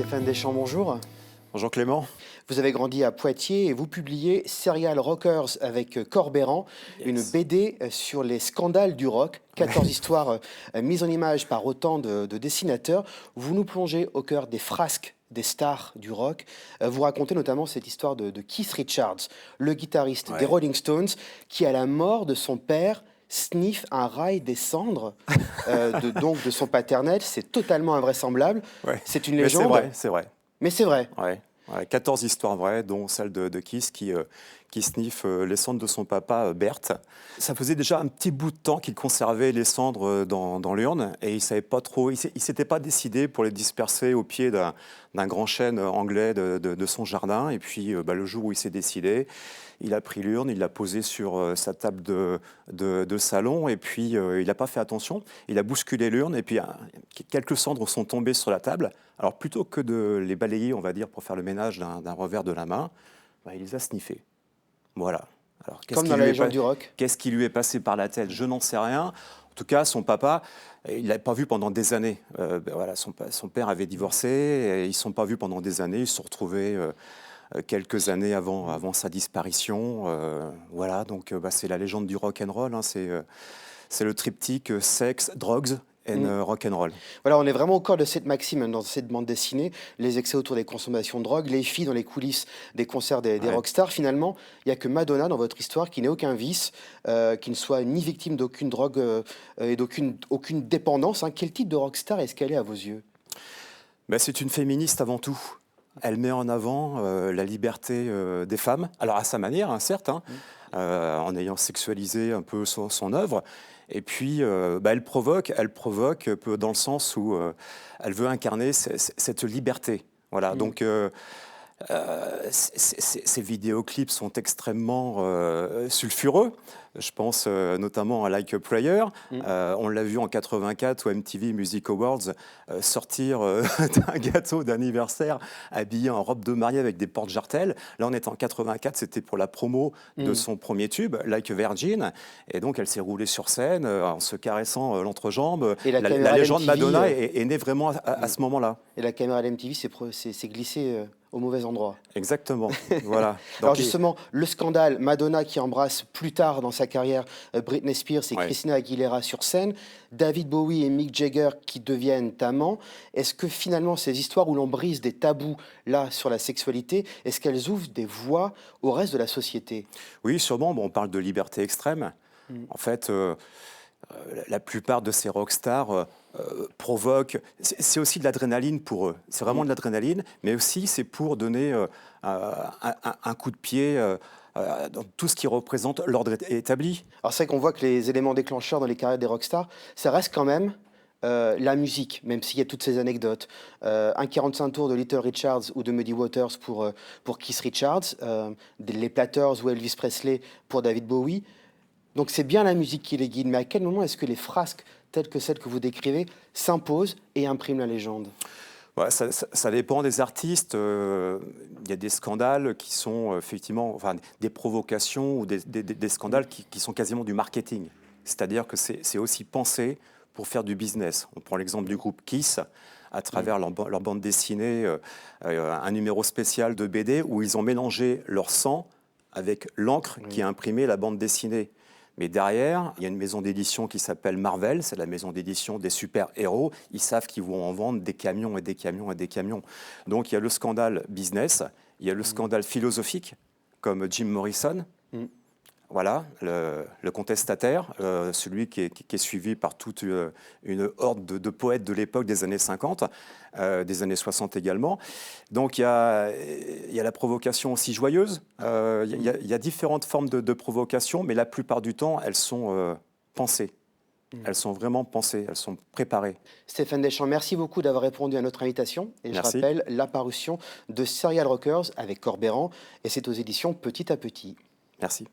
Stéphane Deschamps, bonjour. Bonjour Clément. Vous avez grandi à Poitiers et vous publiez Serial Rockers avec Corbeyran, une BD sur les scandales du rock, 14 histoires mises en image par autant de dessinateurs. Vous nous plongez au cœur des frasques des stars du rock. Vous racontez notamment cette histoire de Keith Richards, le guitariste des Rolling Stones, qui à la mort de son père sniffe un rail des cendres donc de son paternel. C'est totalement invraisemblable. C'est une légende. C'est vrai. Mais c'est vrai. Ouais. 14 histoires vraies, dont celle de Keith qui sniffe les cendres de son papa, Bert. Ça faisait déjà un petit bout de temps qu'il conservait les cendres dans l'urne et il savait pas trop, il s'était pas décidé pour les disperser au pied d'un grand chêne anglais de son jardin. Et puis le jour où il s'est décidé, il a pris l'urne, il l'a posée sur sa table de salon et puis il n'a pas fait attention. Il a bousculé l'urne et puis quelques cendres sont tombées sur la table. Alors plutôt que de les balayer, on va dire, pour faire le ménage d'un revers de la main, il les a sniffés. Voilà. Alors, comme dans la légende du rock. Qu'est-ce qui lui est passé par la tête? Je n'en sais rien. En tout cas, son papa, il ne l'avait pas vu pendant des années. Son père avait divorcé, et ils ne se sont pas vus pendant des années. Ils se sont retrouvés quelques années avant sa disparition. Donc c'est la légende du rock and roll. C'est le triptyque sexe, drugs and rock and roll. Voilà, on est vraiment au cœur de cette maxime dans cette bande dessinée, les excès autour des consommations de drogue, les filles dans les coulisses des concerts des rockstars. Finalement, il n'y a que Madonna dans votre histoire qui n'ait aucun vice, qui ne soit ni victime d'aucune drogue et d'aucune dépendance. Quel type de rockstar est-ce qu'elle est à vos yeux? C'est une féministe avant tout. Elle met en avant la liberté des femmes, alors à sa manière, certes, en ayant sexualisé un peu son œuvre. Et puis, elle provoque dans le sens où elle veut incarner cette liberté. Voilà, donc ces vidéoclips sont extrêmement sulfureux. Je pense notamment à Like a Prayer. On l'a vu en 84 au MTV Music Awards sortir d'un gâteau d'anniversaire habillé en robe de mariée avec des porte-jartelles. Là, on est en 84, c'était pour la promo de son premier tube, Like a Virgin. Et donc, elle s'est roulée sur scène en se caressant l'entrejambe. Et la légende Madonna est née vraiment à ce moment-là. Et la caméra de MTV s'est glissée au mauvais endroit. Exactement, voilà. Alors justement, le scandale, Madonna qui embrasse plus tard dans sa carrière Britney Spears et Christina Aguilera sur scène, David Bowie et Mick Jagger qui deviennent amants. Est-ce que finalement ces histoires où l'on brise des tabous là sur la sexualité, est-ce qu'elles ouvrent des voies au reste de la société? Oui, sûrement. On parle de liberté extrême. En fait, la plupart de ces rockstars provoquent... C'est aussi de l'adrénaline pour eux. C'est vraiment de l'adrénaline, mais aussi c'est pour donner un coup de pied dans tout ce qui représente l'ordre établi. Alors c'est vrai qu'on voit que les éléments déclencheurs dans les carrières des rockstars, ça reste quand même la musique, même s'il y a toutes ces anecdotes. Un 45 tours de Little Richards ou de Muddy Waters pour Keith Richards, les Platters ou Elvis Presley pour David Bowie. Donc c'est bien la musique qui les guide, mais à quel moment est-ce que les frasques telles que celles que vous décrivez s'imposent et impriment la légende? Ça dépend des artistes. Il y a des scandales qui sont effectivement des provocations ou des scandales qui sont quasiment du marketing. C'est-à-dire que c'est aussi pensé pour faire du business. On prend l'exemple du groupe Kiss, à travers leur bande dessinée, un numéro spécial de BD où ils ont mélangé leur sang avec l'encre qui a imprimé la bande dessinée. Mais derrière, il y a une maison d'édition qui s'appelle Marvel, c'est la maison d'édition des super-héros. Ils savent qu'ils vont en vendre des camions et des camions et des camions. Donc il y a le scandale business, il y a le scandale philosophique, comme Jim Morrison. Voilà, le contestataire, celui qui est suivi par toute une horde de poètes de l'époque des années 50, des années 60 également. Donc il y a la provocation aussi joyeuse, il y a différentes formes de provocation, mais la plupart du temps, elles sont pensées. Elles sont vraiment pensées, elles sont préparées. Stéphane Deschamps, merci beaucoup d'avoir répondu à notre invitation. Et je rappelle la parution de Serial Rockers avec Corbeyran, et c'est aux éditions Petit à Petit. Merci.